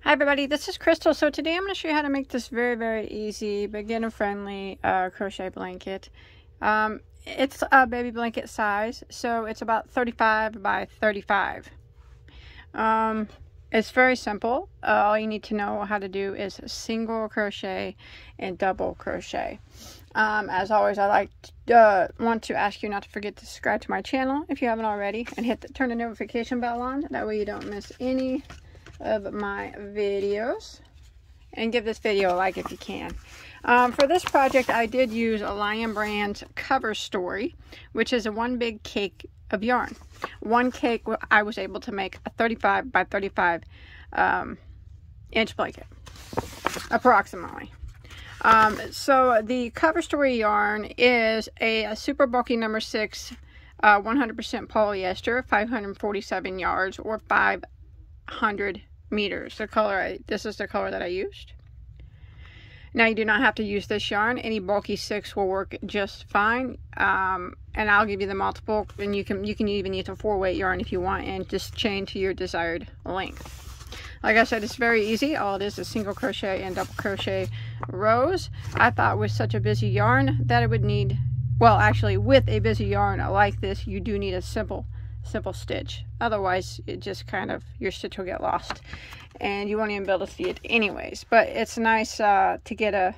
Hi everybody, this is Crystal. So today I'm going to show you how to make this very easy, beginner friendly crochet blanket. It's a baby blanket size, so it's about 35 by 35. It's very simple. All you need to know how to do is single crochet and double crochet. As always, I want to ask you not to forget to subscribe to my channel if you haven't already, and turn the notification bell on. That way you don't miss any of my videos, and give this video a like if you can. For this project I did use a Lion Brand's Cover Story, which is a one big cake of yarn. One cake I was able to make a 35 by 35 inch blanket approximately. So the Cover Story yarn is a super bulky number 6 100% polyester, 547 yards or 500 meters. This is the color that I used. Now you do not have to use this yarn. Any bulky 6 will work just fine. And I'll give you the multiple, and you can even use a 4-weight yarn if you want, and just chain to your desired length. Like I said, it's very easy. All it is single crochet and double crochet rows. I thought with such a busy yarn that it would need, well, actually with a busy yarn like this, you do need a simple stitch. Otherwise it just kind of, your stitch will get lost and you won't even be able to see it anyways. But it's nice to get a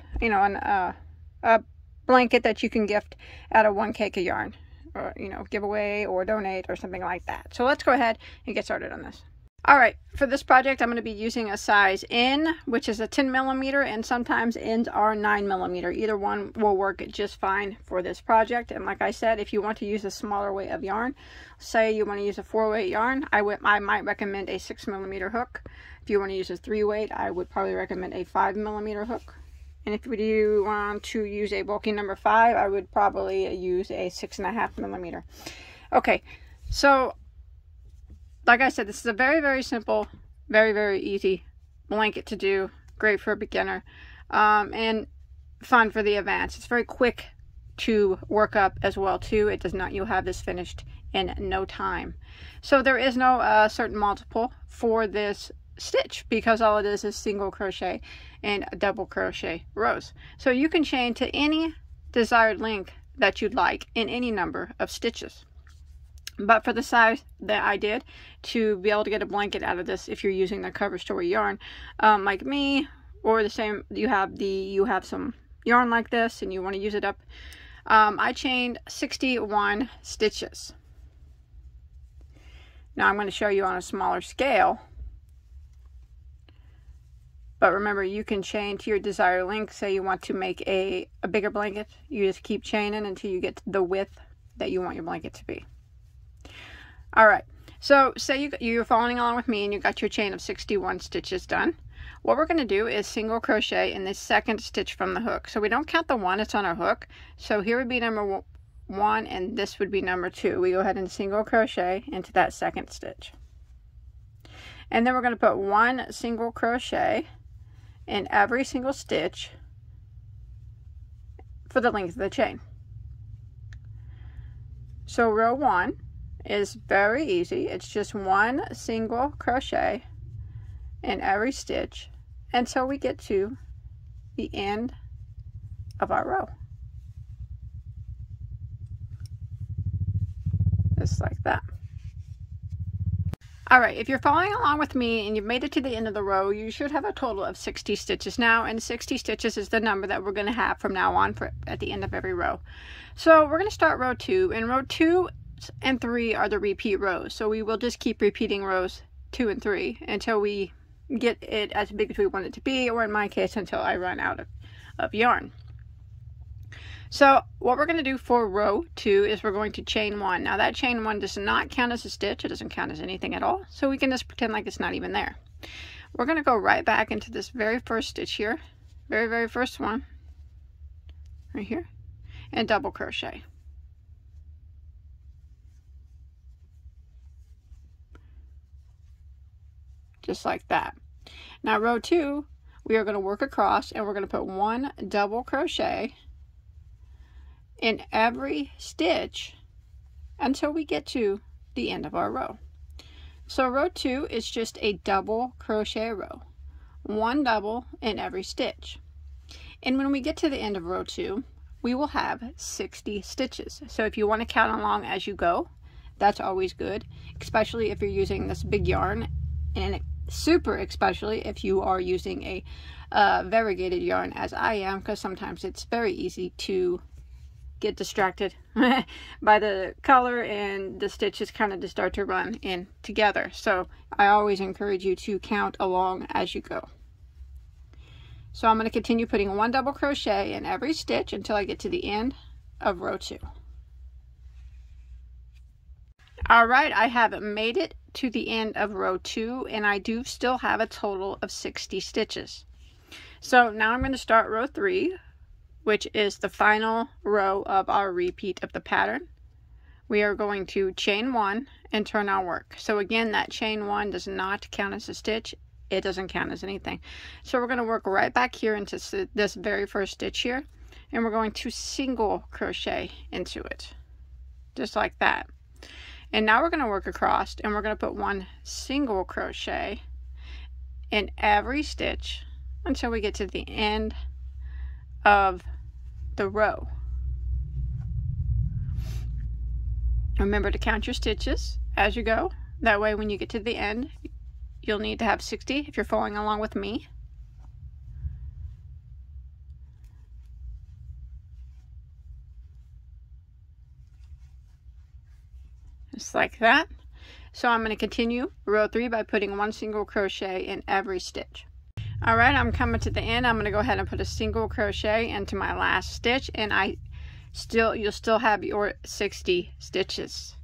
blanket that you can gift out of one cake of yarn, or give away or donate or something like that. So let's go ahead and get started on this. Alright, for this project I'm going to be using a size N, which is a 10mm, and sometimes N's are 9mm. Either one will work just fine for this project. And like I said, if you want to use a smaller weight of yarn, say you want to use a 4-weight yarn, I might recommend a 6mm hook. If you want to use a 3-weight, I would probably recommend a 5mm hook. And if you want to use a bulky number 5, I would probably use a 6.5mm. Okay, so like I said, this is a very simple, very easy blanket to do. Great for a beginner, and fun for the advanced. It's very quick to work up as well too. You'll have this finished in no time. So there is no certain multiple for this stitch, because all it is single crochet and double crochet rows. So you can chain to any desired length that you'd like in any number of stitches. But for the size that I did, to be able to get a blanket out of this, if you're using the Cover Story yarn, like me, or the same, you have some yarn like this and you want to use it up, I chained 61 stitches. Now I'm going to show you on a smaller scale, but remember, you can chain to your desired length. Say you want to make a bigger blanket, you just keep chaining until you get to the width that you want your blanket to be. Alright, so say you're following along with me and you got your chain of 61 stitches done. What we're going to do is single crochet in the second stitch from the hook. So we don't count the one, it's on our hook. So here would be number 1 and this would be number 2. We go ahead and single crochet into that second stitch. And then we're going to put 1 single crochet in every single stitch for the length of the chain. So row 1 is very easy. It's just 1 single crochet in every stitch until we get to the end of our row. Just like that. Alright, if you're following along with me and you've made it to the end of the row, you should have a total of 60 stitches now, and 60 stitches is the number that we're going to have from now on at the end of every row. So we're going to start row 2, and row 2 and 3 are the repeat rows. So we will just keep repeating rows 2 and 3 until we get it as big as we want it to be, or in my case, until I run out of yarn. So what we're going to do for row 2 is we're going to chain 1. Now that chain 1 does not count as a stitch. It doesn't count as anything at all. So we can just pretend like it's not even there. We're going to go right back into this very first stitch here. Very first one. Right here. And double crochet. Just like that. Now row 2, we are going to work across and we're going to put 1 double crochet in every stitch until we get to the end of our row. So row 2 is just a double crochet row. 1 double in every stitch. And when we get to the end of row 2, we will have 60 stitches. So if you want to count along as you go, that's always good, especially if you're using this big yarn, and super especially if you are using a variegated yarn as I am, because sometimes it's very easy to get distracted by the color and the stitches kind of just start to run in together. So I always encourage you to count along as you go. So I'm going to continue putting 1 double crochet in every stitch until I get to the end of row 2. Alright, I have made it to the end of row 2, and I do still have a total of 60 stitches. So now I'm going to start row 3, which is the final row of our repeat of the pattern. We are going to chain 1 and turn our work. So again, that chain 1 does not count as a stitch. It doesn't count as anything. So we're going to work right back here into this very first stitch here, and we're going to single crochet into it, just like that. And now we're going to work across, and we're going to put 1 single crochet in every stitch until we get to the end of the row. Remember to count your stitches as you go. That way when you get to the end, you'll need to have 60 if you're following along with me. Just like that. So I'm going to continue row 3 by putting 1 single crochet in every stitch. Alright, I'm coming to the end. I'm going to go ahead and put a single crochet into my last stitch, and you'll still have your 60 stitches.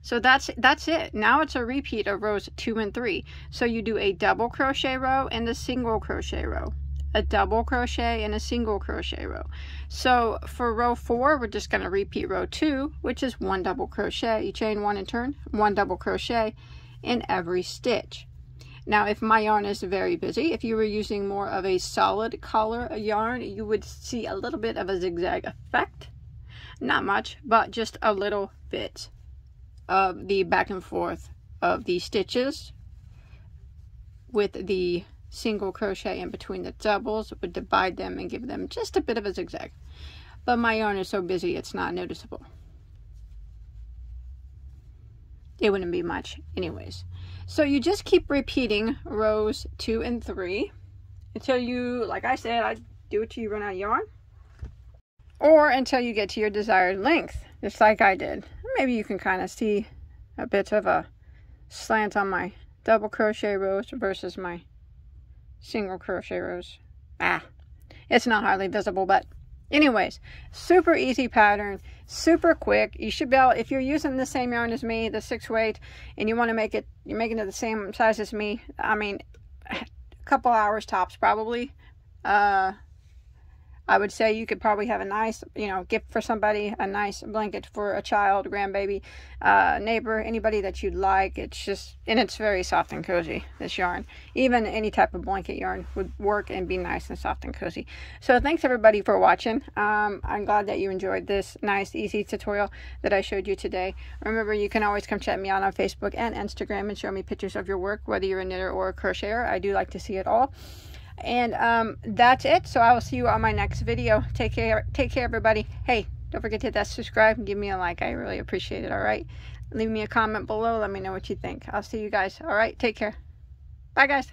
So that's it. Now it's a repeat of rows 2 and 3. So you do a double crochet row and a single crochet row, a double crochet and a single crochet row. So for row 4, we're just going to repeat row 2, which is 1 double crochet. You chain 1 and turn, 1 double crochet in every stitch. Now if my yarn is very busy, if you were using more of a solid color yarn, you would see a little bit of a zigzag effect. Not much, but just a little bit of the back and forth of the stitches with the single crochet in between the doubles would divide them and give them just a bit of a zigzag. But my yarn is so busy it's not noticeable. It wouldn't be much anyways. So you just keep repeating rows 2 and 3 until you, like I said, I do it till you run out of yarn, or until you get to your desired length, just like I did. Maybe you can kind of see a bit of a slant on my double crochet rows versus my single crochet rows. It's not hardly visible, but anyways, super easy pattern, super quick. You should be able, if you're using the same yarn as me, the 6 weight, and you want to make it, you're making it the same size as me, I mean, a couple hours tops probably. I would say you could probably have a nice, gift for somebody, a nice blanket for a child, grandbaby, neighbor, anybody that you'd like. It's just, and it's very soft and cozy, this yarn. Even any type of blanket yarn would work and be nice and soft and cozy. So thanks everybody for watching. I'm glad that you enjoyed this nice, easy tutorial that I showed you today. Remember, you can always come check me out on Facebook and Instagram and show me pictures of your work, whether you're a knitter or a crocheter. I do like to see it all. And that's it. So I will see you on my next video. Take care everybody. Hey, don't forget to hit that subscribe and give me a like. I really appreciate it. All right, leave me a comment below, let me know what you think. I'll see you guys. All right, take care. Bye guys.